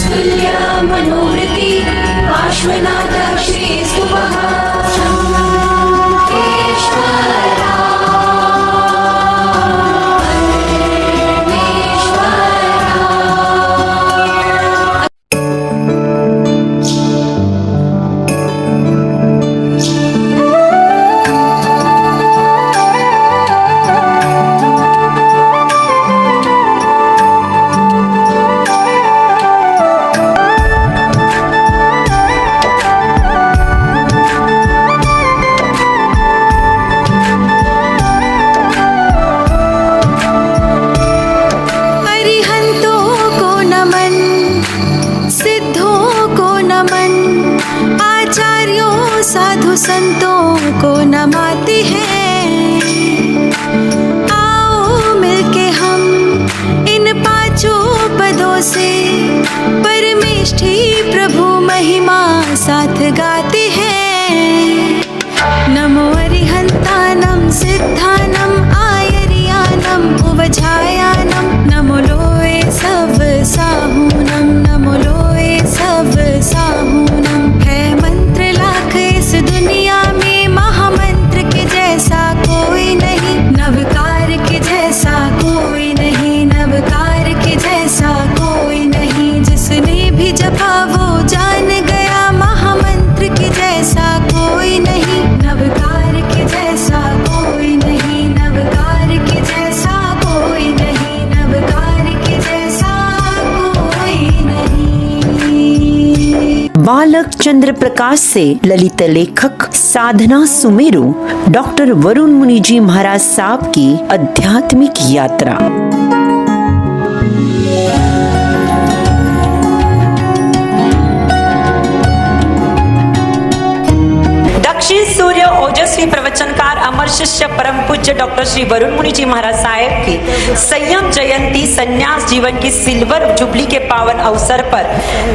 तुल्य मनोवृत्ति पार्श्वनाथ श्री स्तुवः संतों को नमाते हैं। आओ मिलके हम इन पांचों पदों से परमेष्ठी प्रभु महिमा साथ गाते हैं। नमो अरिहंतानम सिद्धानम आयर्यानम उवझायानम नमो लोए सब साहूनम नमो लोए सब साहूनम। है मंत्र लाख इस दुनिया में महामंत्र के जैसा कोई नहीं, नवकार के जैसा कोई नहीं, नवकार के जैसा कोई नहीं। जिसने भी जपा वो जान गया, महामंत्र के जैसा कोई नहीं, नवकार के जैसा कोई नहीं, नवकार के जैसा कोई नहीं, नवकार के जैसा कोई नहीं। बालक चंद्र प्रकाश से ललित लेखक साधना सुमेरु डॉक्टर वरुण मुनि जी महाराज साहब की आध्यात्मिक यात्रा। दक्षिण सूर्य ओजस्वी प्रवचनकार अमर शिष्य परम पूज्य डॉक्टर श्री वरुण मुनि जी महाराज साहब की संयम जयंती संन्यास जीवन की सिल्वर जुबली के पावन अवसर पर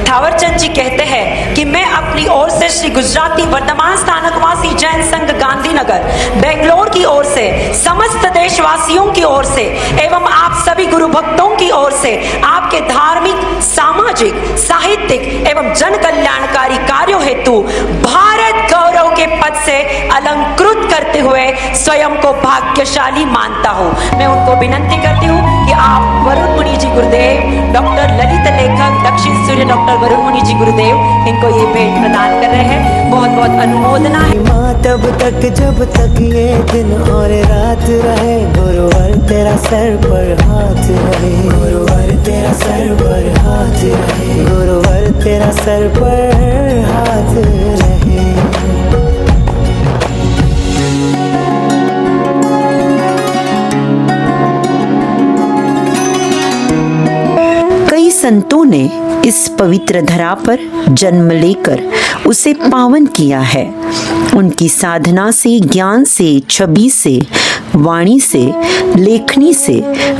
थावरचंद जी कहते हैं कि मैं अपनी ओर से श्री गुजराती वर्तमान स्थानकवासी जैन संघ गांधीनगर बेंगलोर की ओर से, समस्त देशवासियों की ओर से एवं आप सभी गुरु भक्तों की ओर से आपके धार्मिक, सामाजिक, साहित्यिक एवं जन कल्याणकारी कार्यों हेतु भारत गौरव के पद से अलंकृत करते हुए स्वयं को भाग्यशाली मानता हूँ। मैं उनको विनंती करती हूँ कि आप वरुण मुनि जी गुरुदेव डॉक्टर ललित लेखक दक्षिण सूर्य डॉक्टर वरुण मुनि जी गुरुदेव इनको ये भेंट प्रदान कर रहे हैं। बहुत बहुत अनुमोदना है। माँ तब तक जब तक ये दिन और रात रहे, गुरुवर तेरा सर पर हाथ रहे, गुरुवर तेरा सर पर हाथ रहे, गुरुवर तेरा सर पर हाथ रहे। कई संतों ने इस पवित्र धरा पर जन्म लेकर उसे पावन किया है। उनकी साधना से, ज्ञान से, छवि से, वाणी से, लेखनी से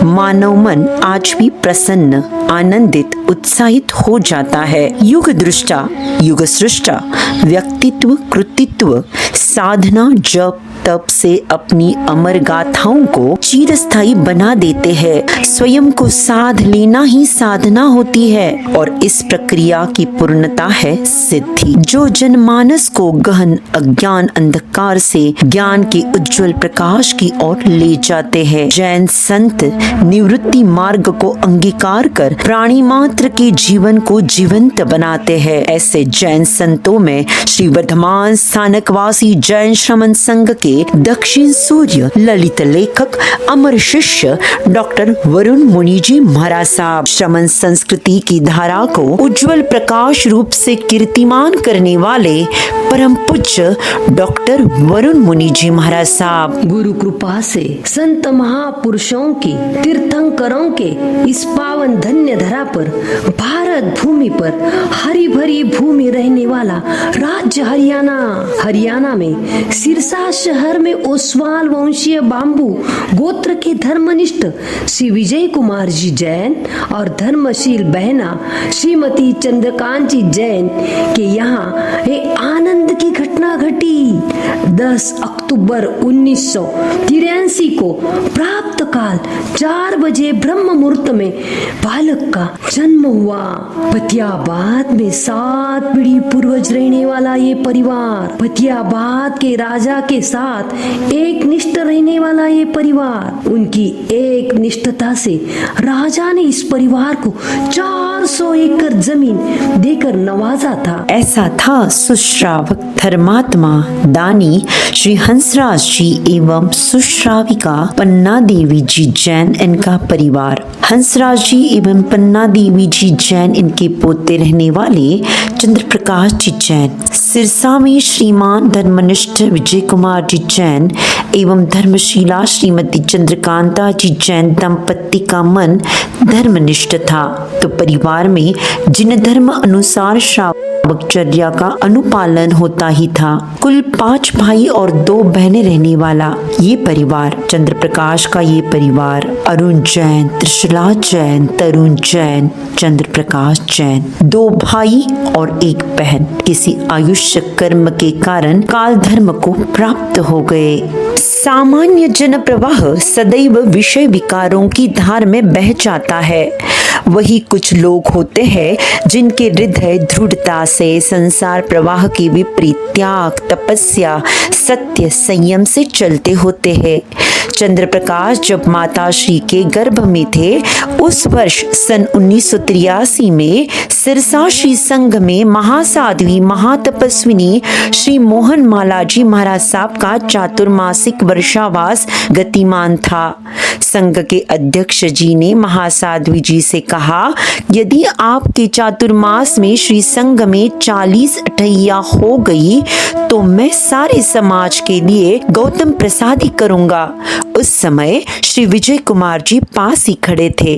मानव मन आज भी प्रसन्न, आनंदित, उत्साहित हो जाता है। युग दृष्टा, युग सृष्टा, व्यक्तित्व, कृतित्व, साधना, जप, तप से अपनी अमर गाथाओं को चिरस्थायी बना देते हैं। स्वयं को साध लेना ही साधना होती है और इस प्रक्रिया की पूर्णता है सिद्धि, जो जनमानस को गहन अज्ञान अंधकार से ज्ञान के उज्जवल प्रकाश की ओर ले जाते हैं। जैन संत निवृत्ति मार्ग को अंगीकार कर प्राणी मात्र के जीवन को जीवंत बनाते हैं। ऐसे जैन संतों में श्री वर्धमान स्थानकवासी जैन श्रमण संघ के दक्षिण सूर्य ललित लेखक अमर शिष्य डॉक्टर वरुण मुनि जी महाराज साहब, श्रमण संस्कृति की धारा को उज्जवल प्रकाश रूप से कीर्तिमान करने वाले परम पूज्य डॉक्टर वरुण मुनि जी महाराज साहब। गुरु कृपा से संत महापुरुषों की, तीर्थंकरों के इस पावन धन्य धरा पर, भारत भूमि पर, हरी भरी भूमि रहने वाला राज्य हरियाणा में सिरसा शहर में ओसवाल वंशीय बाम्बू गोत्र के धर्मनिष्ठ श्री विजय कुमार जी जैन और धर्मशील बहना श्रीमती चंद्रकांत जी जैन के यहाँ एक आनंद की घटना घटना घटी। 10 अक्टूबर 1983 को प्राप्त काल 4 बजे ब्रह्म मुहूर्त में बालक का जन्म हुआ। फतियाबाद में 7 पीढ़ी पूर्वज रहने वाला ये परिवार, फतियाबाद के राजा के साथ एक निष्ठ रहने वाला ये परिवार, उनकी एक निष्ठता से राजा ने इस परिवार को 400 एकड़ जमीन देकर नवाजा था। ऐसा था सुश्रावक धर्मात्मा दानी श्री हंसराज जी एवं सुश्राविका पन्ना देवी जी जैन इनका परिवार। हंसराज जी एवं पन्ना देवी जी जैन इनके पोते रहने वाले चंद्र प्रकाश जी जैन। सिरसा में श्रीमान धर्मनिष्ठ विजय कुमार जी जैन एवं धर्मशीला श्रीमती चंद्रकांता जी जैन दंपति का मन धर्मनिष्ठ था, तो परिवार में जिन धर्म अनुसार श्रावकचर्या का अनुपालन होता ही था। कुल 5 भाई और 2 बहनें रहने वाला ये परिवार, चंद्र प्रकाश का ये परिवार अरुण जैन, त्रिशला जैन, तरुण जैन, चंद्र प्रकाश जैन, 2 भाई और 1 बहन किसी आयुष्य कर्म के कारण काल धर्म को प्राप्त हो गए। सामान्य जन प्रवाह सदैव विषय विकारों की धार में बह जाता है। वही कुछ लोग होते हैं जिनके हृदय दृढ़ता से संसार प्रवाह के विपरीत त्याग, तपस्या, सत्य, संयम से चलते होते हैं। चंद्र प्रकाश जब माता श्री के गर्भ में थे, उस वर्ष सन 1983 में सिरसा श्री संघ में महासाध्वी महातपस्विनी श्री मोहन माला जी महाराज साहब का चातुर्मासिक वर्षावास गतिमान था। संघ के अध्यक्ष जी ने महासाध्वी जी से कहा, यदि आपके चातुर्मास में श्री संघ में 40 अठैया हो गई तो मैं सारे समाज के लिए गौतम प्रसादी करूंगा। उस समय श्री विजय कुमार जी पास ही खड़े थे।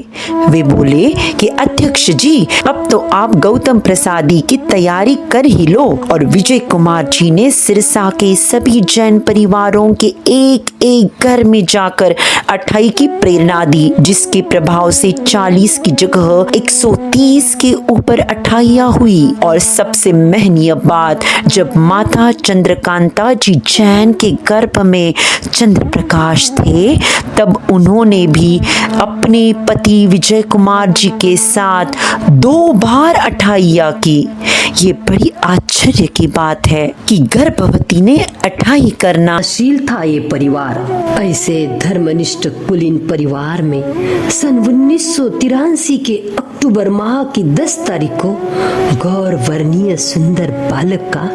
वे बोले कि अध्यक्ष जी, अब तो आप गौतम प्रसादी की तैयारी कर ही लो। और विजय कुमार जी ने सिरसा के सभी जैन परिवारों के एक घर में जाकर अठाई की प्रेरणा दी, जिसके प्रभाव से 40 की जगह 130 के ऊपर अठाइयां हुई। और सबसे महनीय बात, जब माता चंद्रकांता जी जैन के गर्भ में चंद्र प्रकाश थे, तब उन्होंने भी अपने पति विजय कुमार जी के साथ 2 बार अठाइया की। ये बड़ी आश्चर्य की बात है कि गर्भवती ने अठाई करना शील था ये परिवार। ऐसे धर्मनिष्ठ कुलीन परिवार में सन 1983 के अक्टूबर माह की 10 तारीख को गौर वर्णीय सुंदर बालक का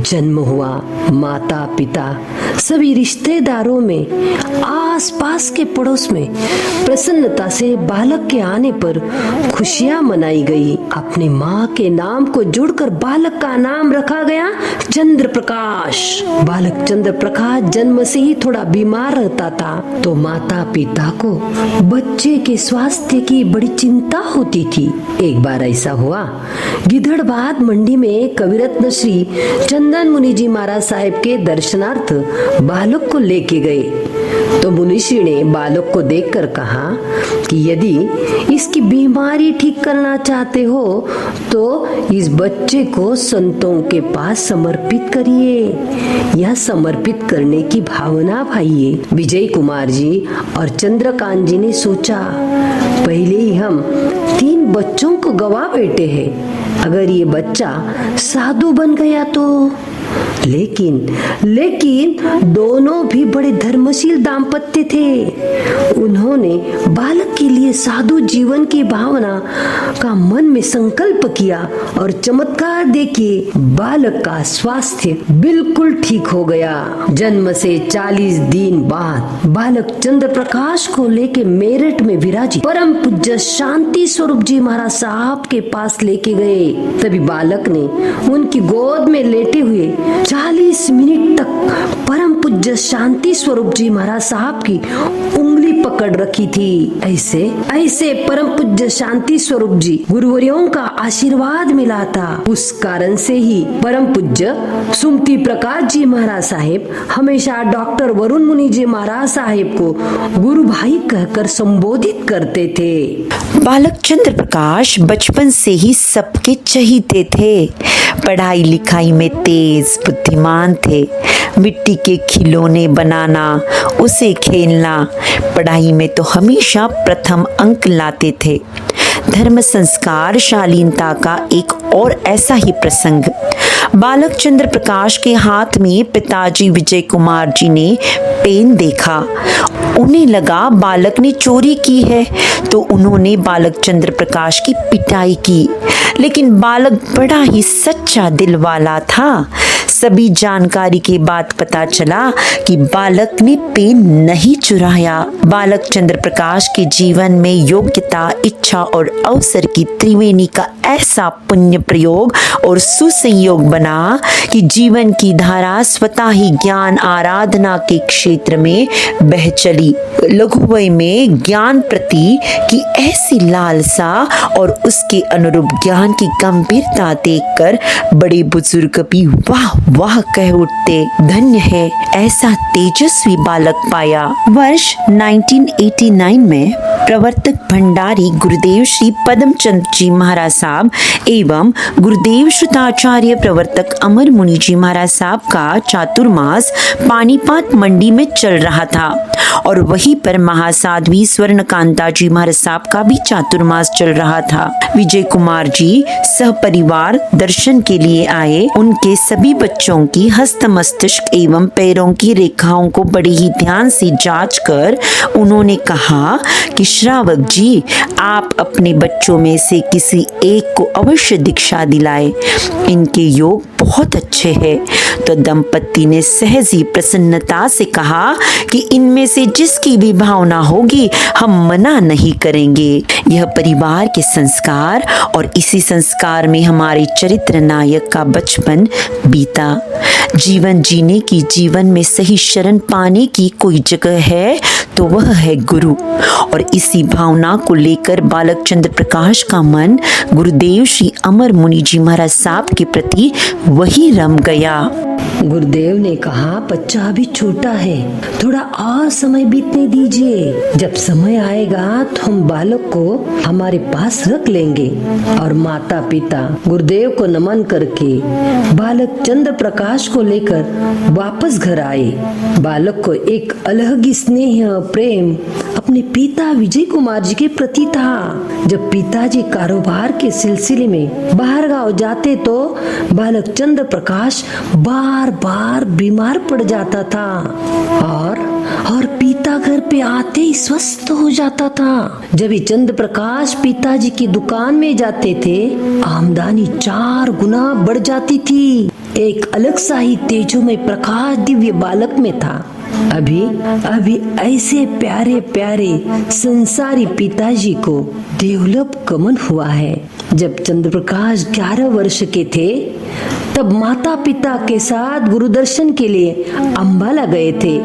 जन्म हुआ। माता पिता सभी रिश्तेदारों में, आस पास के पड़ोस में प्रसन्नता से बालक के आने पर खुशियां मनाई गई। अपनी माँ के नाम को जोड़कर बालक का नाम रखा गया चंद्र प्रकाश। बालक चंद्र प्रकाश जन्म से ही थोड़ा बीमार रहता था, तो माता पिता को बच्चे के स्वास्थ्य की बड़ी चिंता होती थी। एक बार ऐसा हुआ, गिद्धड़बाद मंडी में कविरत्न श्री चंदन मुनि जी महाराज साहेब के दर्शनार्थ बालक को लेके गए, तो मुनिश्री ने बालक को देखकर कहा कि यदि इसकी बीमारी ठीक करना चाहते हो तो इस बच्चे को संतों के पास समर्पित करिए। यह समर्पित करने की भावना भाइये। विजय कुमार जी और चंद्रकांत जी ने सोचा, पहले ही हम 3 बच्चों को गवा बैठे हैं, अगर ये बच्चा साधु बन गया तो। लेकिन दोनों भी बड़े धर्मशील दाम्पत्य थे। उन्होंने बालक के लिए साधु जीवन की भावना का मन में संकल्प किया और चमत्कार देखिए, बालक का स्वास्थ्य बिल्कुल ठीक हो गया। जन्म से 40 दिन बाद बालक चंद्र प्रकाश को लेके मेरठ में विराजित परम पूज्य शांति स्वरूप जी महाराज साहब के पास लेके गए। तभी बालक ने उनकी गोद में लेटे हुए 40 मिनट तक परम पूज्य शांति स्वरूप जी महाराज साहब की उंगली पकड़ रखी थी। ऐसे परम पूज्य शांति स्वरूप जी गुरुवर्यों का आशीर्वाद मिला था। उस कारण से ही परम पूज्य सुमति प्रकाश जी महाराज साहेब हमेशा डॉक्टर वरुण मुनि जी महाराज साहेब को गुरु भाई कहकर संबोधित करते थे। बालक चंद्र प्रकाश बचपन से ही सबके चहीते थे। पढ़ाई लिखाई में तेज बुद्धिमान थे। मिट्टी के खिलौने बनाना, उसे खेलना, पढ़ाई में तो हमेशा प्रथम अंक लाते थे। धर्म संस्कार शालीनता का एक और ऐसा ही प्रसंग। बालक चंद्र प्रकाश के हाथ में पिताजी विजय कुमार जी ने पेन देखा। उन्हें लगा बालक ने चोरी की है, तो उन्होंने बालक चंद्र प्रकाश की पिटाई की। लेकिन बालक बड़ा ही सच्चा दिल वाला था। सभी जानकारी के बाद पता चला कि बालक ने पेन नहीं चुराया। बालक चंद्र प्रकाश के जीवन में योग्यता, इच्छा और अवसर की त्रिवेणी का ऐसा पुण्य प्रयोग और सुसंयोग बना कि जीवन की धारा स्वतः ही ज्ञान आराधना के क्षेत्र में बह चली। लघुवय में ज्ञान प्रति की ऐसी लालसा और उसके अनुरूप ज्ञान की गंभीरता देखकर बड़े बुजुर्ग भी वाह वाह कह उठते। धन्य है ऐसा तेजस्वी बालक पाया। वर्ष 1989 में प्रवर्तक भंडारी गुरुदेव श्री पदमचंद जी महाराज साहब एवं गुरुदेव श्रुताचार्य प्रवर्तक अमर मुनि जी महाराज साहब का चातुर्मास पानीपत मंडी में चल रहा था और वहीं पर महासाध्वी स्वर्णकांता जी महाराज साहब का भी चातुर्मास चल रहा था। विजय कुमार जी सहपरिवार दर्शन के लिए आए। उनके सभी बच्चों की हस्त मस्तिष्क एवं पैरों की रेखाओं को बड़े ही ध्यान से जांच कर उन्होंने कहा कि श्रावक जी, आप अपने बच्चों में से किसी एक को अवश्य दीक्षा दिलाए, इनके योग बहुत अच्छे हैं। तो दंपति ने सहज ही प्रसन्नता से कहा कि इनमें से जिसकी भी भावना होगी हम मना नहीं करेंगे। यह परिवार के संस्कार और इसी संस्कार में हमारे चरित्र नायक का बचपन बीता। जीवन जीने की, जीवन में सही शरण पाने की कोई जगह है तो वह है गुरु। और इसी भावना को लेकर बालक चंद्र प्रकाश का मन गुरुदेव श्री अमर मुनि जी महाराज साहब के प्रति वही रम गया। गुरुदेव ने कहा, बच्चा अभी छोटा है, थोड़ा और समय बीतने दीजिए। जब समय आएगा तो हम बालक को हमारे पास रख लेंगे। और माता पिता गुरुदेव को नमन करके बालक चंद्र प्रकाश को लेकर वापस घर आए। बालक को एक अलग ही स्नेह प्रेम अपने पिता विजय कुमार जी के प्रति था। जब पिताजी कारोबार के सिलसिले में बाहर गांव जाते तो बालक चंद्र प्रकाश बार बार बीमार पड़ जाता था और पिता घर पे आते ही स्वस्थ हो जाता था। जब चंद्र प्रकाश पिताजी की दुकान में जाते थे, आमदनी 4 गुना बढ़ जाती थी। एक अलग सा ही तेजोमय प्रकाश दिव्य बालक में था। अभी ऐसे प्यारे प्यारे संसारी पिताजी को देवलोक गमन हुआ है। जब चंद्र प्रकाश 11 वर्ष के थे तब माता पिता के साथ गुरु दर्शन के लिए अंबाला गए थे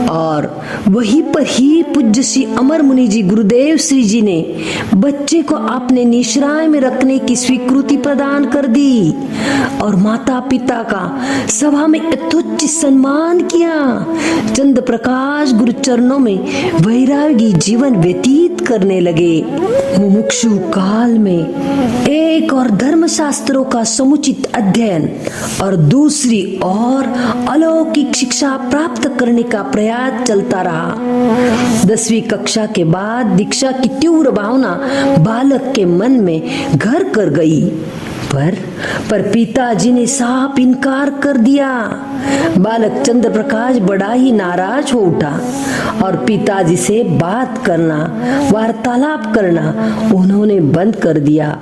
और वहीं पर ही पूज्य श्री अमर मुनि जी गुरुदेव श्री जी ने बच्चे को अपने निश्राय में रखने की स्वीकृति प्रदान कर दी और माता पिता का सभा में यथोचित सम्मान किया। चंद्र प्रकाश गुरु चरणों में वैरागी जीवन व्यतीत करने लगे। मुमुक्षु काल में एक और धर्म शास्त्रों का समुचित अध्ययन और दूसरी ओर अलौकिक शिक्षा प्राप्त करने का प्रयास चलता रहा। 10वीं कक्षा के बाद दीक्षा की तीव्र भावना बालक के मन में घर कर गई, पर पिताजी ने साफ इनकार कर दिया। बालक चंद्र प्रकाश बड़ा ही नाराज हो उठा और पिताजी से बात करना, वार्तालाप करना उन्होंने बंद कर दिया।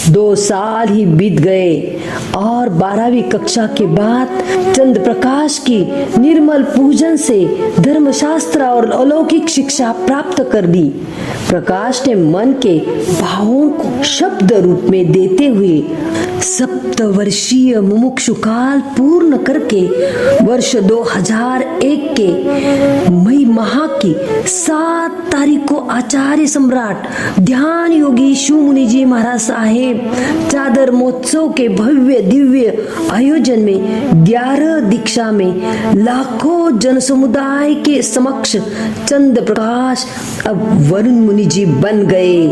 2 साल ही बीत गए और 12वीं कक्षा के बाद चंद्र प्रकाश की निर्मल पूजन से धर्मशास्त्र और अलौकिक शिक्षा प्राप्त कर दी। प्रकाश ने मन के भावों को शब्द रूप में देते हुए 7 वर्षीय मुमुक्षु काल पूर्ण करके वर्ष 2001 के मई माह की 7 तारीख को आचार्य सम्राट ध्यान योगी शिव मुनि जी महाराज साहेब चादर महोत्सव के भव्य दिव्य आयोजन में 11 दीक्षा में लाखों जन समुदाय के समक्ष चंद्र प्रकाश अब वरुण मुनि जी बन गए।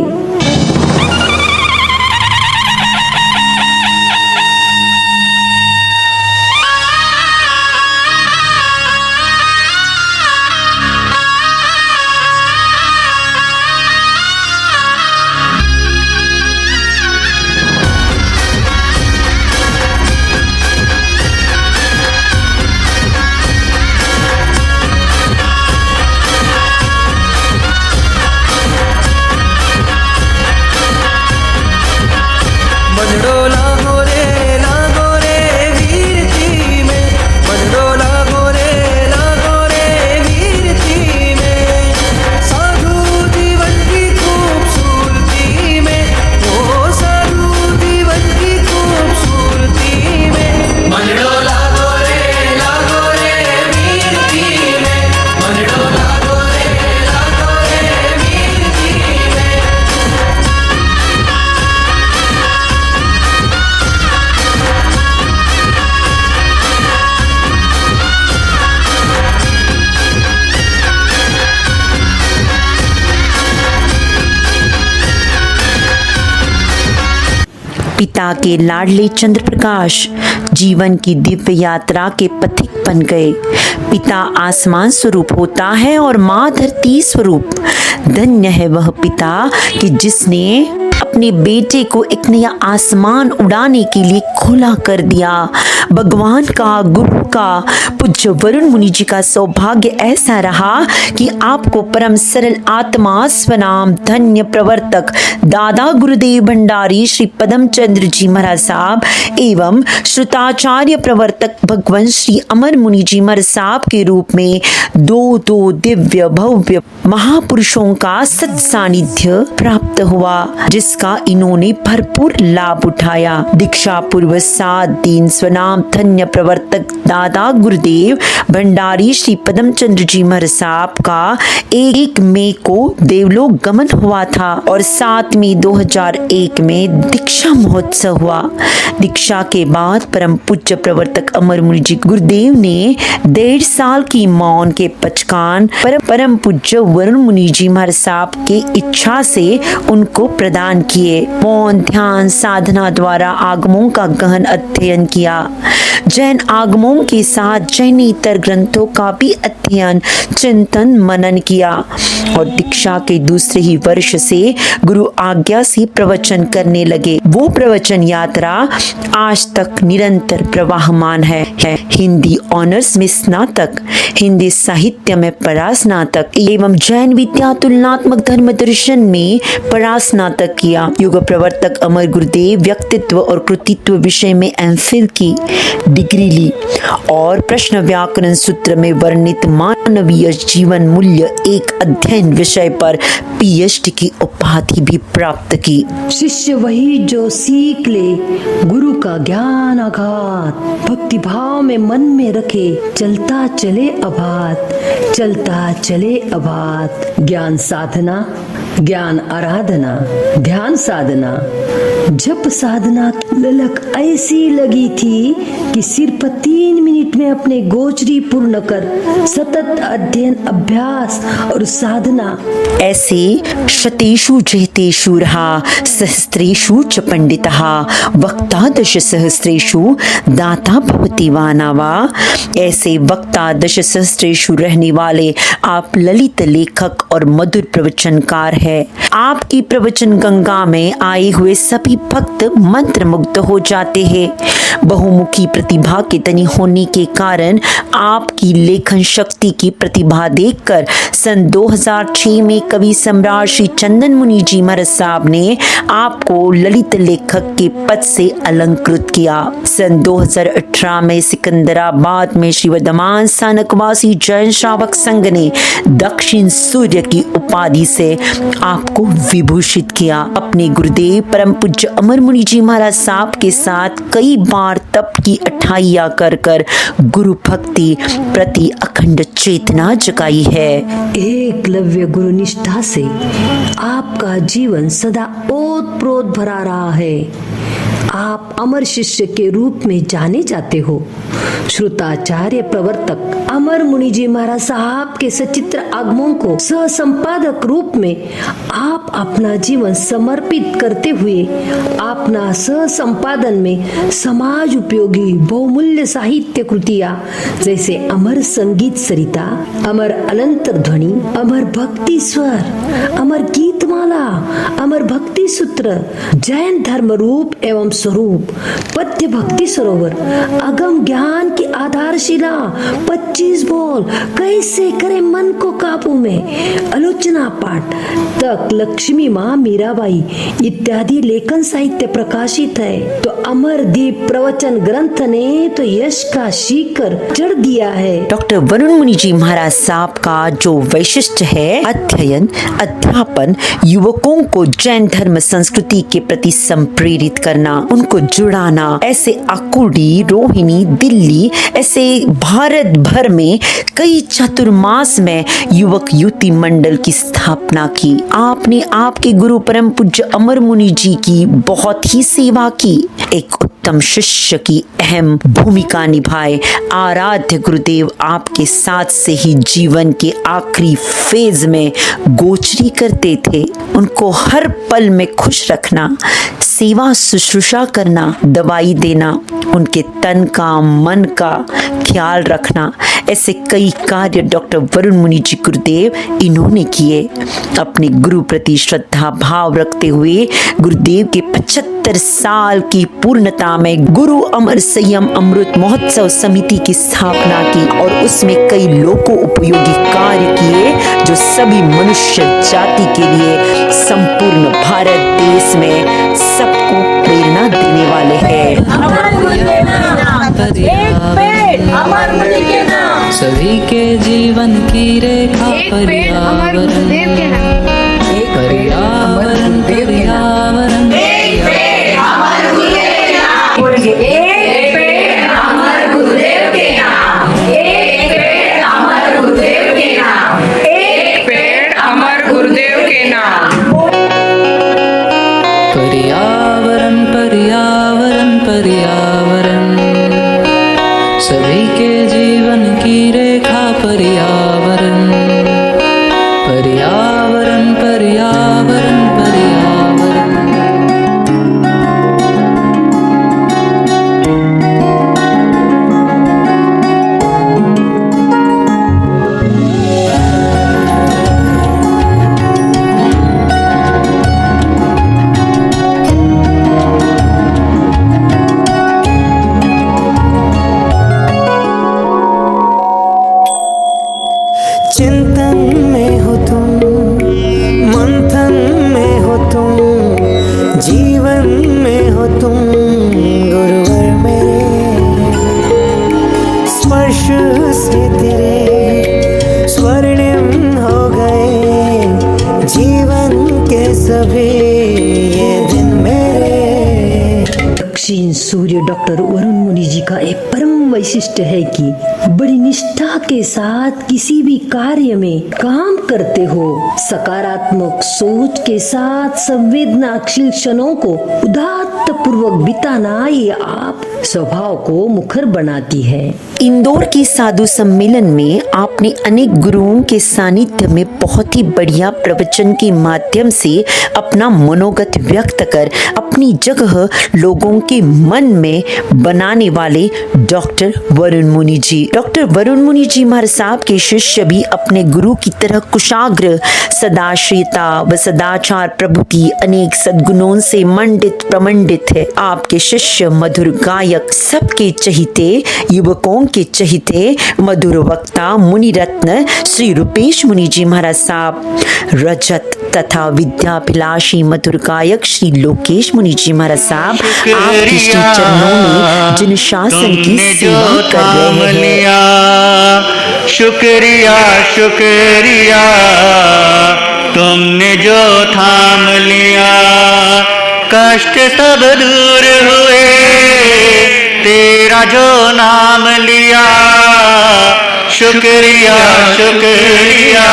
पिता के लाडले चंद्र प्रकाश जीवन की दिव्य यात्रा के पथिक बन गए। पिता आसमान स्वरूप होता है और माँ धरती स्वरूप। धन्य है वह पिता कि जिसने अपने बेटे को एक नया आसमान उड़ाने के लिए खुला कर दिया। भगवान का, गुरु का, पूज्य वरुण मुनि जी का सौभाग्य ऐसा रहा कि आपको परम सरल आत्मा स्वनाम धन्य प्रवर्तक दादा गुरुदेव भंडारी श्री पदम चंद्र जी महाराज साहब एवं श्रुताचार्य प्रवर्तक भगवान श्री अमर मुनि जी महाराज साहब के रूप में दो दिव्य भव्य महापुरुषों का सत सानिध्य प्राप्त हुआ, जिसका इन्होंने भरपूर लाभ उठाया। दीक्षा पूर्व 7 दिन स्वनाम धन्य प्रवर्तक दादा गुरुदेव भंडारी श्री पदम चंद्र जी महाराज साहब का 1 मई को देवलोक गमन हुआ था और 7 मई 2001 में दीक्षा महोत्सव हुआ। दीक्षा के बाद परम पूज्य प्रवर्तक अमर मुनि जी गुरुदेव ने 1.5 साल की मौन के पचकान परम पूज्य वरुण मुनि जी महाराज साहब की इच्छा से उनको प्रदान किए। मौन, ध्यान, साधना द्वारा आगमों का गहन अध्ययन किया। जैन आगमों के साथ जैनेतर ग्रंथों का भी अध्ययन, चिंतन, मनन किया और दीक्षा के दूसरे ही वर्ष से गुरु आज्ञा से प्रवचन करने लगे। वो प्रवचन यात्रा आज तक निरंतर प्रवाहमान है। हिंदी ऑनर्स में स्नातक, हिंदी साहित्य में परास्नातक एवं जैन विद्या तुलनात्मक धर्म दर्शन में परास्नातक किया। युग प्रवर्तक अमर गुरुदेव व्यक्तित्व और कृतित्व विषय में एमफिल की डिग्री ली और प्रश्न व्याकरण सूत्र में वर्णित मानवीय जीवन मूल्य एक अध्ययन विषय पर पीएचडी की उपाधि भी प्राप्त की। शिष्य वही जो सीख ले गुरु का ज्ञान अगाध, भक्ति भाव में मन में रखे, चलता चले अबाध, चलता चले अबाध। ज्ञान साधना, ज्ञान आराधना, ध्यान साधना, जप साधना ललक ऐसी लगी थी कि सिर्फ 3 मिनट में अपने गोचरी पूर्ण कर सतत अध्ययन, अभ्यास और साधना। ऐसे शतेषु जयतेषु रहा सहस्त्रेषु च पंडितः वक्ता दश सहस्त्रेषु दाता भवति वानावा। ऐसे वक्ता दश सहस्त्रेषु रहने वाले आप ललित लेखक और मधुर प्रवचनकार है। आपकी प्रवचन गंगा में आए हुए सभी भक्त मंत्र मुग्ध हो जाते हैं। बहुमुखी प्रतिभा के धनी होने के कारण आपकी लेखन शक्ति की प्रतिभा देखकर सन 2006 में कवि सम्राट श्री चंदन मुनि जी महाराज साहब ने आपको ललित लेखक के पद से अलंकृत किया। सन 2018 में सिकंदराबाद में श्री वर्धमान स्थानकवासी जैन श्रावक संघ ने दक्षिण सूर्य की उपाधि से आपको विभूषित किया। अपने गुरुदेव परम पूज्य अमर मुनि जी महाराज साहब के साथ कई बार तप की अठाइयां कर कर गुरु भक्ति प्रति अखंड चेतना जगाई है। एकलव्य गुरु निष्ठा से आपका जीवन सदा ओतप्रोत भरा रहा है। आप अमर शिष्य के रूप में जाने जाते हो। श्रुताचार्य प्रवर्तक अमर मुनि जी महाराज साहब के सचित्र आगमों को सह संपादक रूप में आप अपना जीवन समर्पित करते हुए अपना सह संपादन में समाज उपयोगी बहुमूल्य साहित्य कृतियां जैसे अमर संगीत सरिता, अमर अलंतर ध्वनि, अमर भक्ति स्वर, अमर गीतमाला, अमर भक्ति सूत्र, जैन धर्म रूप एवं स्वरूप, पद्य भक्ति सरोवर, अगम ज्ञान की आधारशिला, 25 बोल, कैसे करे मन को काबू में, आलोचना पाठ तक लक्ष्मी माँ मीराबाई इत्यादि लेखन साहित्य प्रकाशित है। तो अमर दीप प्रवचन ग्रंथ ने तो यश का शिखर चढ़ दिया है। डॉक्टर वरुण मुनि जी महाराज साहब का जो वैशिष्ट्य है, अध्ययन, अध्यापन, युवकों को जैन धर्म संस्कृति के प्रति संप्रेरित करना, उनको जुड़ाना। ऐसे आकुर्डी, रोहिणी, दिल्ली, ऐसे भारत भर में कई चातुर्मास में युवक युवती मंडल की स्थापना की। आपने आपके गुरु परम पूज्य अमर मुनि जी की बहुत ही सेवा की। एक उत्तम शिष्य की अहम भूमिका निभाए। आराध्य गुरुदेव आपके साथ से ही जीवन के आखिरी फेज में गोचरी करते थे। उनको हर पल में खुश रखना, सेवा शुश्रूषा करना, दवाई देना, उनके तन का मन का ख्याल रखना, ऐसे कई कार्य डॉक्टर वरुण मुनि जी गुरुदेव इन्होंने किए। अपने गुरु प्रति श्रद्धा भाव रखते हुए गुरुदेव के 75 साल की पूर्णता में गुरु अमर संयम अमृत महोत्सव समिति की स्थापना की और उसमें कई लोगों उपयोगी कार्य किए जो सभी मनुष्य जाति के लिए संपूर्ण भारत देश में सबको प्रेरणा देने वाले हैं। सभी के जीवन की रेखा पर्यावरण पर्यावरण पर्यावरण पर्यावरण पर्यावरण पर्यावरण सभी के जीवन की रेखा पर्यावरण पर्यावरण पर्यावरण पर्यावरण चिंतन में हो तुम, मंथन में हो तुम, जीवन में हो तुम गुरुवर मेरे। स्पर्श से तेरे स्वर्णिम हो गए जीवन के सभी ये दिन मेरे। दक्षिण सूर्य डॉक्टर वरुण मुनि जी का एक परम वैशिष्ट्य है कि बड़ी निष्ठा के साथ किसी भी कार्य में काम करते हो। सकारात्मक सोच के साथ संवेदनाशील क्षणों को उदात्त पूर्वक बिताना ये आप स्वभाव को मुखर बनाती है। इंदौर की साधु सम्मेलन में आपने अनेक गुरुओं के सानिध्य में बहुत ही बढ़िया प्रवचन के माध्यम से अपना मनोगत व्यक्त कर अपनी जगह लोगों के मन में बनाने वाले डॉक्टर वरुण मुनि जी। डॉक्टर वरुण मुनि जी महाराज साहब के शिष्य भी अपने गुरु की तरह कुशाग्र सदाशीलता व सदाचार प्रभु की अनेक सद्गुणों से मंडित प्रमंडित है। आपके शिष्य मधुर गायक, सबके चहीते, युवकों के चहीते मधुर वक्ता मुनि रत्न श्री रूपेश मुनि जी महाराज साहब, रजत तथा विद्याभिलाषी मधुर गायक श्री लोकेश मुनि जी महाराज साहब आपके श्री चरणों में जिन शासन की सेवा कर रहे हैं। शुक्रिया शुक्रिया तुमने जो थाम लिया, कष्ट सब दूर हुए तेरा जो नाम लिया। शुक्रिया शुक्रिया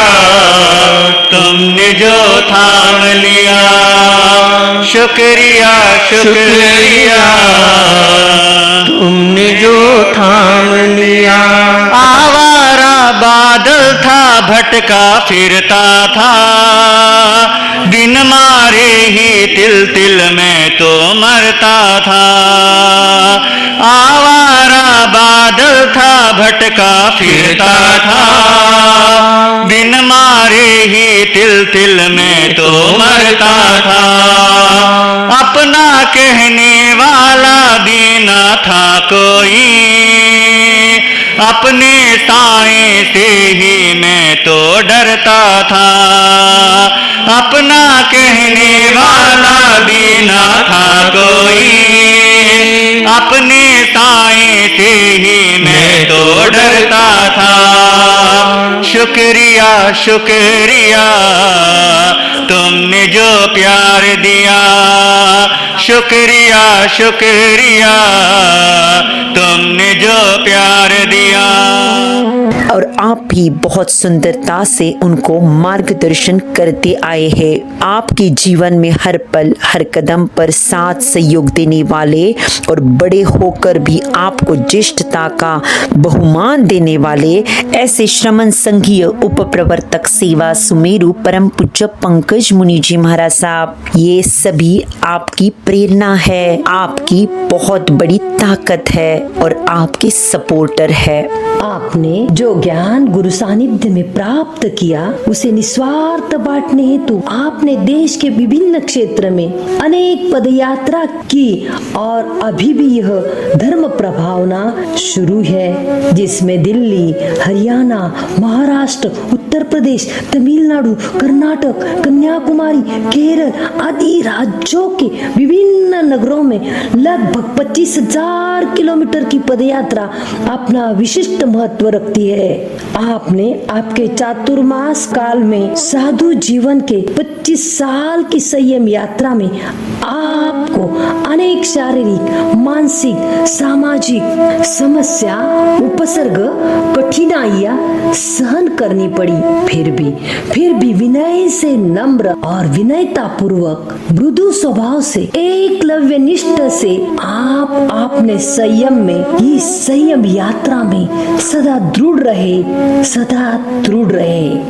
तुमने जो थाम लिया, शुक्रिया शुक्रिया तुमने जो थाम लिया। आवारा बादल था भटका फिरता था, बिन मारे ही तिल तिल में तो मरता था। आवारा बादल था भटका फिरता था, बिन मारे ही तिल तिल में तो मरता था। अपना कहने वाला भी न था कोई, अपने साए से ही मैं तो डरता था। अपना कहने वाला भी न था कोई, अपने साए से ही मैं तो डरता था। शुक्रिया शुक्रिया तुमने जो प्यार दिया, शुक्रिया शुक्रिया तुमने जो प्यार दिया। और आप भी बहुत सुंदरता से उनको मार्गदर्शन करते आए हैं। आपके जीवन में हर पल हर कदम पर साथ सहयोग देने वाले और बड़े होकर भी आपको ज्येष्ठता का बहुमान देने वाले ऐसे श्रमण संघीय उप प्रवर्तक सेवा सुमेरु परम पूज्य पंकज मुनि जी महाराज साहब, ये सभी आपकी प्रेरणा है, आपकी बहुत बड़ी ताकत है और आपके सपोर्टर है। आपने जो ज्ञान गुरु सानिध्य में प्राप्त किया उसे निस्वार्थ बांटने हेतु आपने देश के विभिन्न क्षेत्र में अनेक पदयात्रा की और अभी भी यह धर्म प्रभावना शुरू है, जिसमें दिल्ली, हरियाणा, महाराष्ट्र, उत्तर प्रदेश, तमिलनाडु, कर्नाटक, कन्याकुमारी, केरल आदि राज्यों के विभिन्न नगरों में लगभग 25,000 किलोमीटर की पदयात्रा अपना विशिष्ट महत्व रखती है। आपने आपके चातुर्मास काल में साधु जीवन के 25 साल की संयम यात्रा में आपको अनेक शारीरिक, मानसिक, सामाजिक समस्या, उपसर्ग, कठिनाइयां सहन करनी पड़ी। फिर भी विनय से नम्र और विनयता पूर्वक मृदु स्वभाव से एकलव्य निष्ठ से आपने संयम में, इस संयम यात्रा में सदा दृढ़ रहे।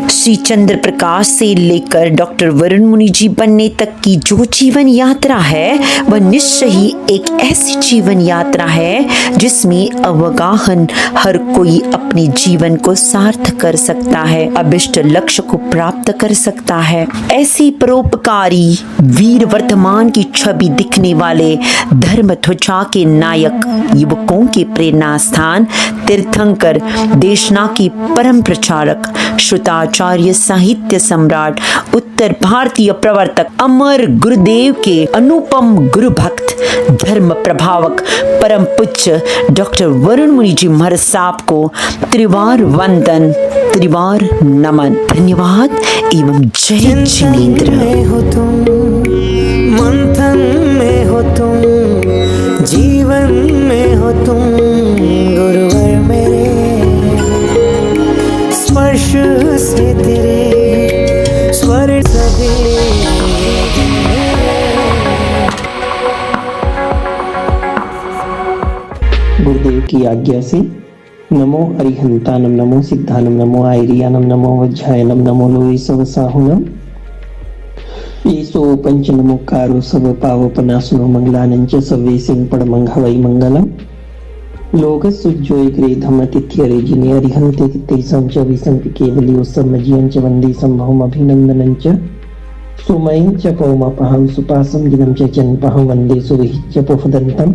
श्री चंद्र प्रकाश से लेकर डॉक्टर वरुण मुनि जी बनने तक की जो जीवन यात्रा है वह निश्चय ही एक ऐसी जीवन यात्रा है जिसमें अवगाहन हर कोई अपने जीवन को सार्थक कर सकता है, अभिष्ट लक्ष्य को प्राप्त कर सकता है। ऐसी परोपकारी वीर वर्तमान की छवि दिखने वाले धर्म ध्वजा के नायक, युवकों के प्रेरणा स्थान, तीर्थंकर, देशना की परम प्रचारक, श्रुताचार्य, साहित्य सम्राट, उत्तर भारतीय प्रवर्तक, अमर गुरुदेव के अनुपम गुरु भक्त, धर्म प्रभावक परम पूज्य डॉक्टर वरुण मुनि जी महाराज साहब को त्रिवार वंदन, त्रिवार नमन, धन्यवाद एवं जय जिनेंद्र। में हो तुम, मंथन में हो तुम, जीवन में हो तुम, गुरुवर मेरे स्पर्श से तेरे स्वर सभी। गुरुदेव की आज्ञा से नमो अरिहंतानम, नमो सिद्धानम, नमो आयरियानम, नमो वज्रायनम, नमो लोहिसवसाहुनम, ईसो पंच नमोकारो सब पावपनासुनो मंगलानंच सवेसिं पड़मंघवै मंगलम, लोकसुज्जोयग्रेधमतिथ्य रेजिने अरिहंते तिथैसं च विसन्ति केवलियोत्समज्यं च वन्दे संभवम् अभिनन्दनं च सुमयं च पौमपहं सुपासं जिनं च जन्पहं वन्दे सुविहिच्च पुफदन्तं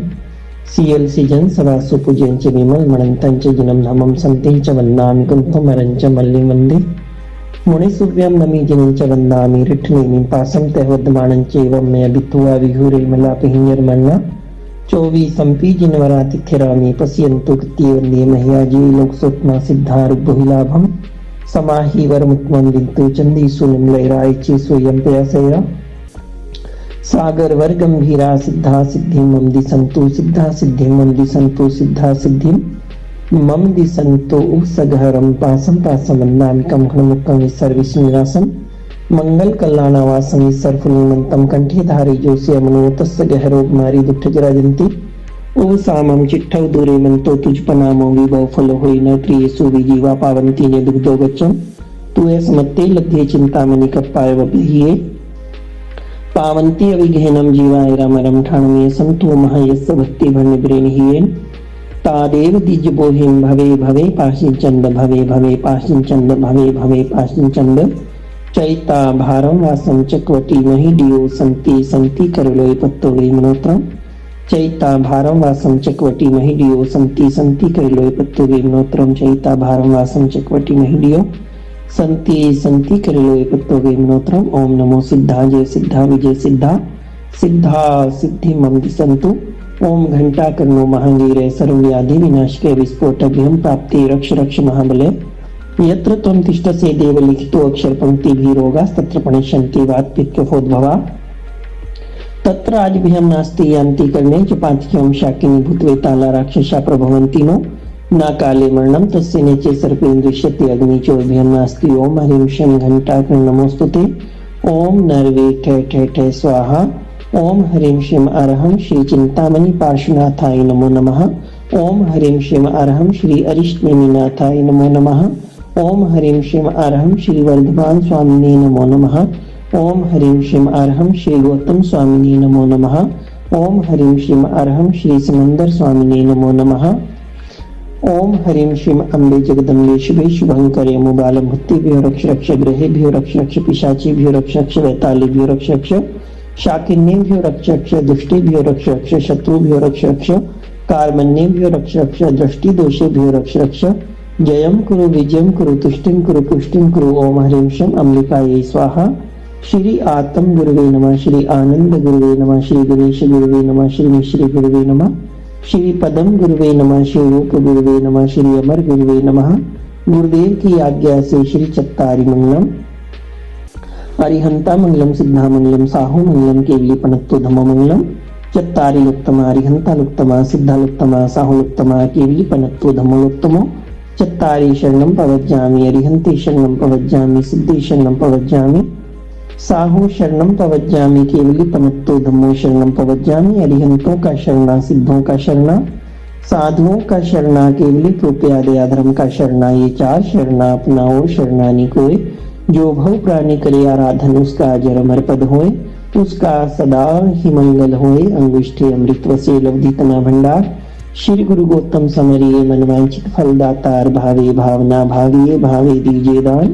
सीएलसी जन सवासु पूजन च विमल मणंतं च जिनं धमं संते च वन्दामि कुंभमरं च मल्लिं वन्दे मुनिसुव्यं नमि जिनं च वन्दामि रिठ्नेमि पासं तैवद्मानं चैवं मे अभित्वा विहुरे मलापिहिर्मन्ना चौवीसंपि जिनवरातिथिरामि पश्यन्तु कृत्ये वन्दे मह्याजी लोकसोत्मा सिद्धारुग्भुहिलाभं समाहि वरमुत्मं विन्तु चन्दीसु निम्लैरायचे स्वयं प्रयासया सागर वर गंभीरा सिद्धा सिद्धि मम दिसंतु सिद्धा सिद्धि मम दिसंतु सिद्धा सिद्धि मम दिसंतु सगहरम पासम पासम वंदामिकम घनमुक्कम विसर्विष्णुरासम मंगल कल्याणावासम विसर्फुल्लमंतम कंठे धारे जोस्य मनोतस्य गहरोग मारी दुष्ट जराजंती ओ सामम चिट्ठव दूरे मंतो तुझपनामो विभव फल होई न प्रियसु विजीवा पावंती ने दुग्धो गच्चम तु समत्ते लध्ये चिंतामणि कप्पाय वब्लिये पावंती अविघेनम जीवाय रामरम ठाणमे संतो महयस्स भक्ति भनिब्रेणियेन तादेव दिज बोहिम भवे भवे पाशिन चंद भवे भवे पाशिन चंद भवे भवे पाशिन चंद चैता भारम वासम चक्वटी महिडियो संति संति करलोय पत्तो वे मनोत्रम चैता भारम वासम चक्वटी महिडियो संति संति करलोय पत्तो वे मनोत्रम चैता भारम वासम चक्वटी महिडियो संति संति करलोय पत्तो वे मनोत्रम। ओम नमो सिद्धा जय सिद्धा विजय सिद्धा सिद्धा सिद्धि मम दिसंतु। ओम घंटा कर्णो महांगीरे सर्वव्याधि विनाशके विस्फोटभ्यं प्राप्ति रक्ष रक्ष महाबले यत्र त्वं तिष्ठसे देव लिखितो अक्षर पंक्ति भी रोगास्तत्र प्रणश्यन्ति वात्पित्कफोद्भवा तत्र आजभ्यं नास्ति यान्ति कर्णे च पातिक्यं शाकिनी भूतवेताला राक्षसा प्रभवन्ति नो न काले मरणं तस्य नेचे सर्पेन्द्रिष्यति अग्निचोर्भ्यं नास्ति। ओम ह्रीं श्रीं घंटाकर्ण नमोस्तुते। ओम नर्वे ठे ठे ठे स्वाहा। ओम ह्रीं श्रीं अरहं श्री चिंतामणि पार्श्वनाथाय नमो नमः। ओम ह्रीं श्रीं अरहं श्री अरिष्टनेमिनाथाय नमो नमः। ओम हरीं श्रीं अर्हं श्री वर्धमान स्वामिने नमो नमः। ओम हरीं श्रीं अर्हं श्री गौतम स्वामिने नमो नमः। ओम हरीं श्रीं अर्हं श्री समंदर स्वामिने नमो नमः। ओम हरीं श्रीं अम्बे जगदम्बे शुभे शुभंकरे मुबालम भुक्तिभ्यो रक्ष रक्ष ग्रहेभ्यो रक्ष रक्ष पिशाचेभ्यो रक्ष रक्ष वैतालेभ्यो रक्ष रक्ष शाकिन्येभ्यो रक्ष रक्ष दुष्टेभ्यो रक्ष रक्ष शत्रुभ्यो रक्ष रक्ष कार्मण्येभ्यो रक्ष रक्ष दृष्टि दोषेभ्यो रक्ष रक्ष जयं कुरु विजयं कुरु तुष्टिं कुरु पुष्टिं कुरु। ओम हरीं श्रीं अम्बिकायै स्वाहा। श्री आत्म गुरुवे नमः। श्री आनंद गुरुवे नमः। श्री गणेश गुरुवे नमः। श्री मिश्री गुरुवे नमः। श्री पदम गुरुवे नमः। श्री रूप गुरुवे नमः। श्री अमर गुरुवे नमः। गुरुदेव की आज्ञा से श्री चत्तारी मंगलम अरिहंता मंगलम सिद्धा मंगलम साहू मंगलम केवली पनत्तो धम्मो मंगलम चत्तारी लुक्तमा अरिहंता लुक्तमा सिद्धा लुक्तमा साहू लुक्तमा केवली पनत्तो धम्मो लुक्तमो चत्तारी शरणं प्रवज्जामि अरिहंते शरणं प्रवज्जामि सिद्धे शरणं प्रवज्जामि साहू शरणं प्रवज्जामि केवली पनत्तो धम्मो शरणं प्रवज्जामि। अरिहंतों का शरणा सिद्धों का शरणा साधुओं का शरणा केवली कृपया दया धर्म का शरणा। ये चार शरणा अपनाओ शरणानी कोय जो भव प्राणी करे आराधन उसका अजर अमर पद होए उसका सदा ही मंगल होए। अंगुष्ठे अमृत वसे लवधि तना भंडार श्री गुरु गौतम समरिये मनवांचित फलदातार भावे भावना भाविये भावे दीजे दान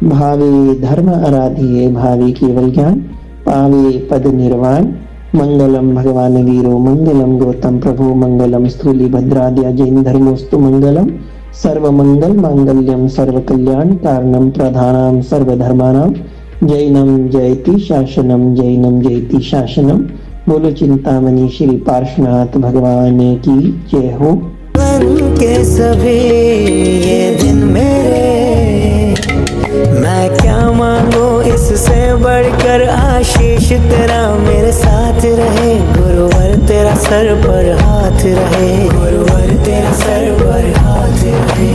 भावे धर्म आराधिये भावे केवल ज्ञान पावे पद निर्वाण। मंगलम भगवान वीरो मंगलम गौतम प्रभु मंगलम स्थूली भद्राद्या जैन धर्मोस्तु मंगलम सर्व मंगल मांगल्यम सर्व कल्याण कारणम प्रधानम सर्वधर्मानां जैनम जयति शासनम जैनम जयति शासनम। बोलो चिंतामणि श्री पार्श्वनाथ भगवान की जय हो। जीवन के सभी ये दिन मेरे मैं क्या मांगू इससे बढ़कर आशीष तेरा मेरे साथ रहे। गुरुवर तेरा सर पर हाथ रहे। गुरुवर तेरा सर पर हाथ रहे।